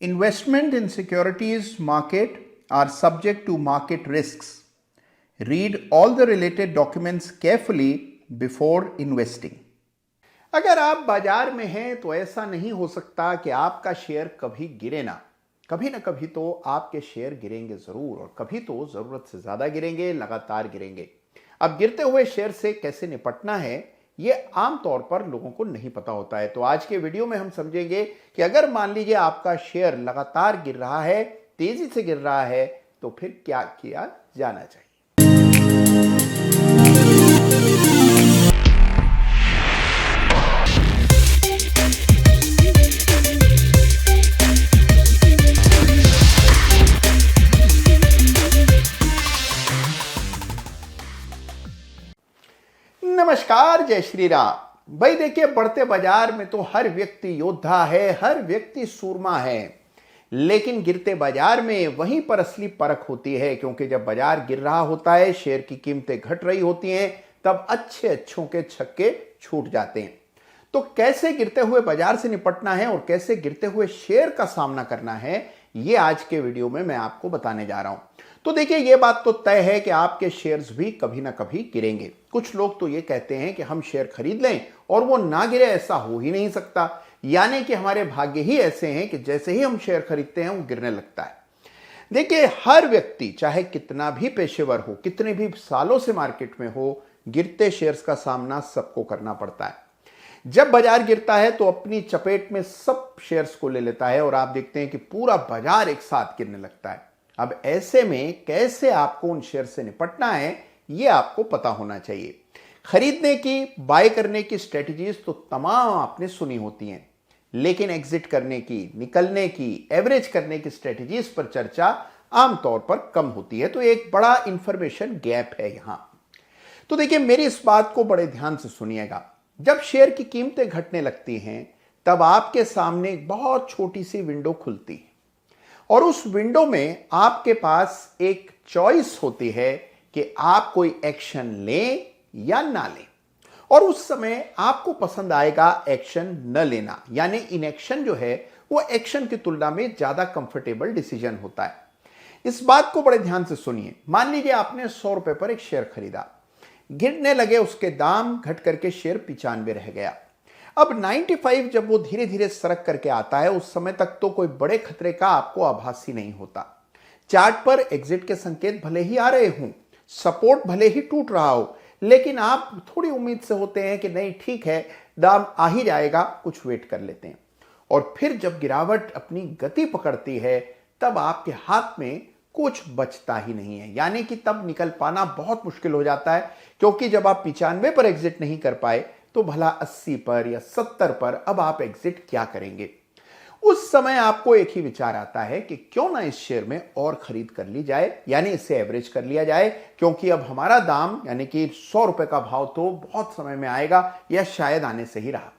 Investment in securities market are subject to market risks. Read all the related documents carefully before investing. अगर आप बाजार में हैं तो ऐसा नहीं हो सकता कि आपका शेयर कभी गिरे ना कभी तो आपके शेयर गिरेंगे जरूर और कभी तो जरूरत से ज्यादा गिरेंगे, लगातार गिरेंगे। अब गिरते हुए शेयर से कैसे निपटना है ये आमतौर पर लोगों को नहीं पता होता है। तो आज के वीडियो में हम समझेंगे कि अगर मान लीजिए आपका शेयर लगातार गिर रहा है, तेजी से गिर रहा है, तो फिर क्या किया जाना चाहिए। नमस्कार, जय श्री राम। भाई देखिए, बढ़ते बाजार में तो हर व्यक्ति योद्धा है, हर व्यक्ति सूरमा है, लेकिन गिरते बाजार में वहीं पर असली परख होती है। क्योंकि जब बाजार गिर रहा होता है, शेयर की कीमतें घट रही होती हैं, तब अच्छों के छक्के छूट जाते हैं। तो कैसे गिरते हुए बाजार से निपटना है और कैसे गिरते हुए शेयर का सामना करना है, ये आज के वीडियो में मैं आपको बताने जा रहा हूं। तो देखिए, ये बात तो तय है कि आपके शेयर्स भी कभी ना कभी गिरेंगे। कुछ लोग तो ये कहते हैं कि हम शेयर खरीद लें और वो ना गिरे, ऐसा हो ही नहीं सकता। यानी कि हमारे भाग्य ही ऐसे हैं कि जैसे ही हम शेयर खरीदते हैं वो गिरने लगता है। देखिए, हर व्यक्ति चाहे कितना भी पेशेवर हो, कितने भी सालों से मार्केट में हो, गिरते शेयर्स का सामना सबको करना पड़ता है। जब बाजार गिरता है तो अपनी चपेट में सब शेयर्स को ले लेता है और आप देखते हैं कि पूरा बाजार एक साथ गिरने लगता है। अब ऐसे में कैसे आपको उन शेयर से निपटना है, यह आपको पता होना चाहिए। खरीदने की, बाय करने की स्ट्रेटजीज तो तमाम आपने सुनी होती हैं, लेकिन एग्जिट करने की, निकलने की, एवरेज करने की स्ट्रेटजीज पर चर्चा आमतौर पर कम होती है। तो एक बड़ा इंफॉर्मेशन गैप है यहां। तो देखिए, मेरी इस बात को बड़े ध्यान से सुनिएगा। जब शेयर की कीमतें घटने लगती हैं, तब आपके सामने एक बहुत छोटी सी विंडो खुलती है और उस विंडो में आपके पास एक चॉइस होती है कि आप कोई एक्शन लें या ना लें। और उस समय आपको पसंद आएगा एक्शन न लेना, यानी इनएक्शन जो है वो एक्शन की तुलना में ज्यादा कंफर्टेबल डिसीजन होता है। इस बात को बड़े ध्यान से सुनिए। मान लीजिए आपने 100 रुपए पर एक शेयर खरीदा, गिरने लगे उसके दाम, घट करके शेयर 95 रह गया। अब 95 जब वो धीरे धीरे सरक करके आता है, उस समय तक तो कोई बड़े खतरे का आपको आभास ही नहीं होता। चार्ट पर एग्जिट के संकेत भले ही आ रहे हों, सपोर्ट भले ही टूट रहा हो, लेकिन आप थोड़ी उम्मीद से होते हैं कि नहीं, ठीक है, दाम आ ही जाएगा, कुछ वेट कर लेते हैं। और फिर जब गिरावट अपनी गति पकड़ती है, तब आपके हाथ में कुछ बचता ही नहीं है। यानी कि तब निकल पाना बहुत मुश्किल हो जाता है। क्योंकि जब आप 95 पर एग्जिट नहीं कर पाए, तो भला 80 पर या 70 पर अब आप एग्जिट क्या करेंगे। उस समय आपको एक ही विचार आता है कि क्यों ना इस शेयर में और खरीद कर ली जाए, यानी इसे एवरेज कर लिया जाए। क्योंकि अब हमारा दाम, यानी कि 100 रुपए का भाव तो बहुत समय में आएगा या शायद आने से ही रहा।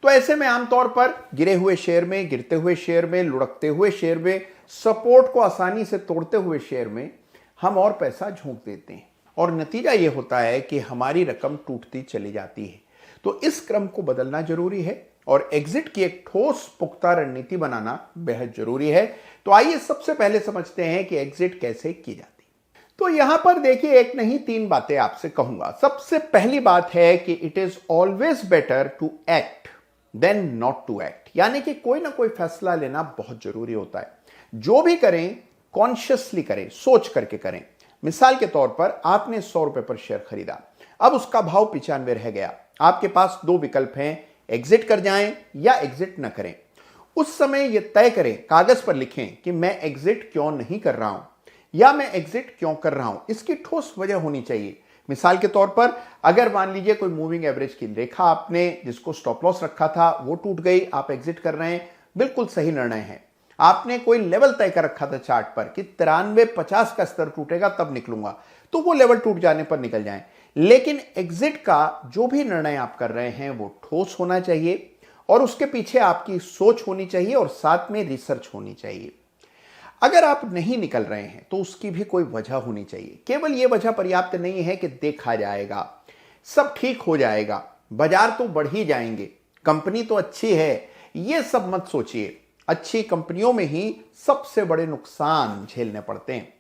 तो ऐसे में आमतौर पर गिरे हुए शेयर में, गिरते हुए शेयर में, लुढ़कते हुए शेयर में, सपोर्ट को आसानी से तोड़ते हुए शेयर में हम और पैसा झोंक देते हैं और नतीजा यह होता है कि हमारी रकम टूटती चली जाती है। तो इस क्रम को बदलना जरूरी है और एग्जिट की एक ठोस पुख्ता रणनीति बनाना बेहद जरूरी है। तो आइए सबसे पहले समझते हैं कि एग्जिट कैसे की जाती है। तो यहां पर देखिए, एक नहीं 3 बातें आपसे कहूंगा। सबसे पहली बात है कि it is always better to act than not to act. यानी कि कोई ना कोई फैसला लेना बहुत जरूरी होता है। जो भी करें, कॉन्शियसली करें, सोच करके करें। मिसाल के तौर पर आपने 100 रुपए पर शेयर खरीदा, अब उसका भाव 95 रह गया। आपके पास 2 विकल्प हैं, एग्जिट कर जाएं या एग्जिट न करें। उस समय यह तय करें, कागज पर लिखें कि मैं एग्जिट क्यों नहीं कर रहा हूं या मैं एग्जिट क्यों कर रहा हूं। इसकी ठोस वजह होनी चाहिए। मिसाल के तौर पर, अगर मान लीजिए कोई मूविंग एवरेज की रेखा आपने जिसको स्टॉप लॉस रखा था वो टूट गई, आप एग्जिट कर रहे हैं, बिल्कुल सही निर्णय है। आपने कोई लेवल तय कर रखा था चार्ट पर कि 93-50 का स्तर टूटेगा तब निकलूंगा, तो वो लेवल टूट जाने पर निकल जाएं। लेकिन एग्जिट का जो भी निर्णय आप कर रहे हैं वो ठोस होना चाहिए और उसके पीछे आपकी सोच होनी चाहिए और साथ में रिसर्च होनी चाहिए। अगर आप नहीं निकल रहे हैं तो उसकी भी कोई वजह होनी चाहिए। केवल यह वजह पर्याप्त नहीं है कि देखा जाएगा, सब ठीक हो जाएगा, बाजार तो बढ़ ही जाएंगे, कंपनी तो अच्छी है, यह सब मत सोचिए। अच्छी कंपनियों में ही सबसे बड़े नुकसान झेलने पड़ते हैं।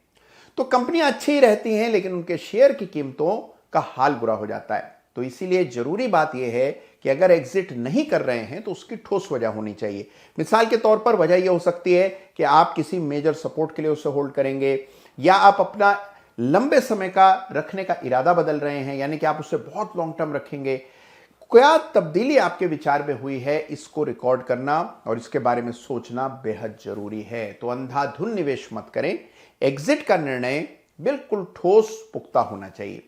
तो कंपनियां अच्छी ही रहती हैं, लेकिन उनके शेयर की कीमतों का हाल बुरा हो जाता है। तो इसीलिए जरूरी बात यह है कि अगर एग्जिट नहीं कर रहे हैं तो उसकी ठोस वजह होनी चाहिए। मिसाल के तौर पर वजह यह हो सकती है कि आप किसी मेजर सपोर्ट के लिए उसे होल्ड करेंगे, या आप अपना लंबे समय का रखने का इरादा बदल रहे हैं, यानी कि आप उसे बहुत लॉन्ग टर्म रखेंगे। क्या तब्दीली आपके विचार में हुई है, इसको रिकॉर्ड करना और इसके बारे में सोचना बेहद जरूरी है। तो अंधाधुन निवेश मत करें। एग्जिट का निर्णय बिल्कुल ठोस पुख्ता होना चाहिए।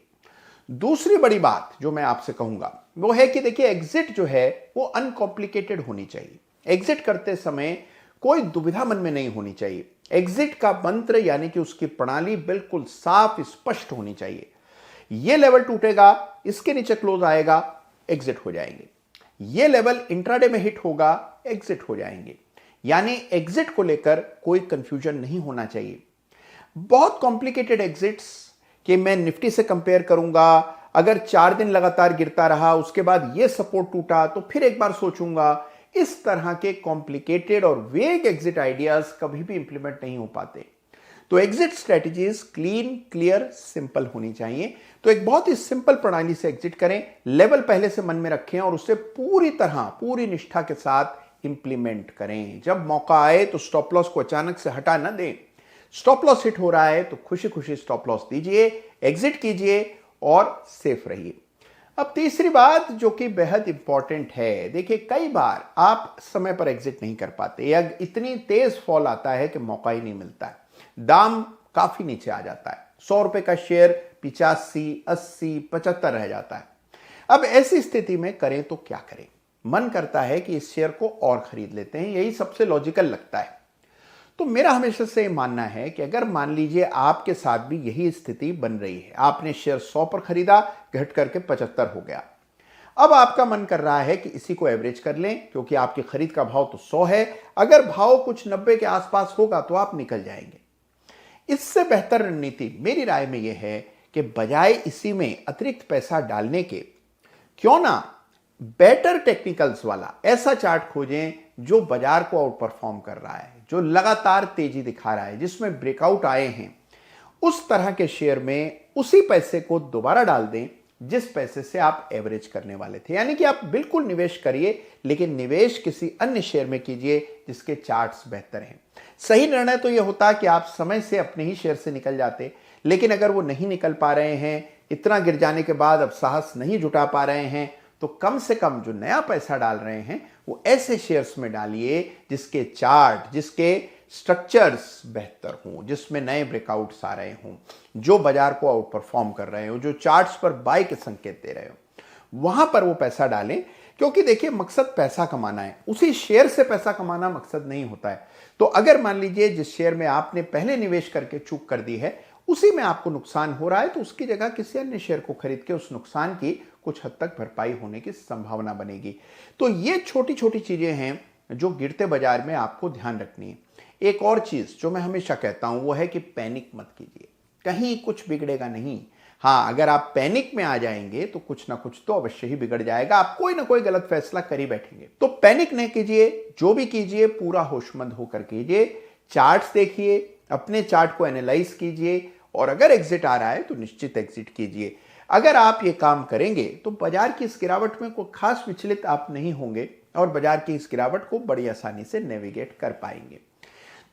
दूसरी बड़ी बात जो मैं आपसे कहूंगा वो है कि देखिए, एग्जिट जो है वो अनकॉम्प्लिकेटेड होनी चाहिए। एग्जिट करते समय कोई दुविधा मन में नहीं होनी चाहिए। एग्जिट का मंत्र यानी कि उसकी प्रणाली बिल्कुल साफ स्पष्ट होनी चाहिए। यह लेवल टूटेगा, इसके नीचे क्लोज आएगा, एग्जिट हो जाएंगे। यह लेवल इंट्राडे में हिट होगा, एग्जिट हो जाएंगे। यानी एग्जिट को लेकर कोई कंफ्यूजन नहीं होना चाहिए। बहुत कॉम्प्लिकेटेड एग्जिट्स कि मैं निफ्टी से कंपेयर करूंगा, अगर 4 दिन लगातार गिरता रहा, उसके बाद यह सपोर्ट टूटा तो फिर एक बार सोचूंगा, इस तरह के कॉम्प्लिकेटेड और वेग एग्जिट आइडियाज कभी भी इंप्लीमेंट नहीं हो पाते। तो exit strategies clean, clear, simple होनी चाहिए। तो एक बहुत ही सिंपल प्रणाली से एग्जिट करें, लेवल पहले से मन में रखें और उसे पूरी तरह, पूरी निष्ठा के साथ इंप्लीमेंट करें। जब मौका आए तो स्टॉप लॉस को अचानक से हटा न दें। स्टॉप लॉस हिट हो रहा है तो खुशी खुशी स्टॉप लॉस दीजिए, एग्जिट कीजिए और सेफ रहिए। अब तीसरी बात जो कि बेहद इंपॉर्टेंट है, देखिए कई बार आप समय पर एग्जिट नहीं कर पाते या इतनी तेज फॉल आता है कि मौका ही नहीं मिलता है, दाम काफी नीचे आ जाता है, 100 रुपए का शेयर 85, 80, 75 रह जाता है। अब ऐसी स्थिति में करें तो क्या करें? मन करता है कि इस शेयर को और खरीद लेते हैं, यही सबसे लॉजिकल लगता है। तो मेरा हमेशा से मानना है कि अगर मान लीजिए आपके साथ भी यही स्थिति बन रही है, आपने शेयर 100 पर खरीदा, घट करके 75 हो गया, अब आपका मन कर रहा है कि इसी को एवरेज कर लें क्योंकि आपकी खरीद का भाव तो 100 है, अगर भाव कुछ 90 के आसपास होगा तो आप निकल जाएंगे। इससे बेहतर रणनीति मेरी राय में यह है कि बजाय इसी में अतिरिक्त पैसा डालने के, क्यों ना बेटर टेक्निकल्स वाला ऐसा चार्ट खोजें जो बाजार को आउट परफॉर्म कर रहा है, जो लगातार तेजी दिखा रहा है, जिसमें ब्रेकआउट आए हैं। उस तरह के शेयर में उसी पैसे को दोबारा डाल दें जिस पैसे से आप एवरेज करने वाले थे। यानी कि आप बिल्कुल निवेश करिए, लेकिन निवेश किसी अन्य शेयर में कीजिए जिसके चार्ट्स बेहतर हैं। सही निर्णय तो यह होता कि आप समय से अपने ही शेयर से निकल जाते, लेकिन अगर वो नहीं निकल पा रहे हैं, इतना गिर जाने के बाद अब साहस नहीं जुटा पा रहे हैं, तो कम से कम जो नया पैसा डाल रहे हैं वो ऐसे शेयर्स में डालिए जिसके चार्ट, जिसके स्ट्रक्चर्स बेहतर हों, जिसमें नए ब्रेकआउट्स आ रहे हों, जो बाजार को आउट परफॉर्म कर रहे हो, जो चार्ट्स पर बाय के संकेत दे रहे हो, वहां पर वो पैसा डालें। क्योंकि देखिए, मकसद पैसा कमाना है, उसी शेयर से पैसा कमाना मकसद नहीं होता है। तो अगर मान लीजिए जिस शेयर में आपने पहले निवेश करके चूक कर दी है उसी में आपको नुकसान हो रहा है, तो उसकी जगह किसी अन्य शेयर को खरीद के उस नुकसान की कुछ हद तक भरपाई होने की संभावना बनेगी। तो ये छोटी छोटी चीजें हैं जो गिरते बाजार में आपको ध्यान रखनी है। एक और चीज जो मैं हमेशा कहता हूं वो है कि पैनिक मत कीजिए, कहीं कुछ बिगड़ेगा नहीं। हाँ, अगर आप पैनिक में आ जाएंगे तो कुछ ना कुछ तो अवश्य ही बिगड़ जाएगा, आप कोई ना कोई गलत फैसला कर ही बैठेंगे। तो पैनिक नहीं कीजिए, जो भी कीजिए पूरा होशमंद होकर कीजिए। चार्ट्स देखिए, अपने चार्ट को एनालाइज कीजिए और अगर एग्जिट आ रहा है तो निश्चित एग्जिट कीजिए। अगर आप ये काम करेंगे तो बाजार की इस गिरावट में कोई खास विचलित आप नहीं होंगे और बाजार की इस गिरावट को बड़ी आसानी से नेविगेट कर पाएंगे।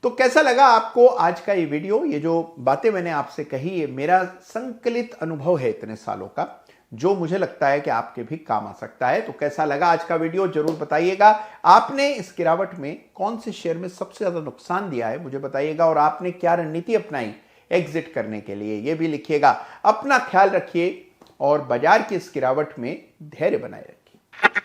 तो कैसा लगा आपको आज का ये वीडियो? ये जो बातें मैंने आपसे कही, ये मेरा संकलित अनुभव है इतने सालों का, जो मुझे लगता है कि आपके भी काम आ सकता है। तो कैसा लगा आज का वीडियो जरूर बताइएगा। आपने इस गिरावट में कौन से शेयर में सबसे ज्यादा नुकसान दिया है मुझे बताइएगा, और आपने क्या रणनीति अपनाई एग्जिट करने के लिए, ये भी लिखिएगा। अपना ख्याल रखिए और बाजार की इस गिरावट में धैर्य बनाए रखिए।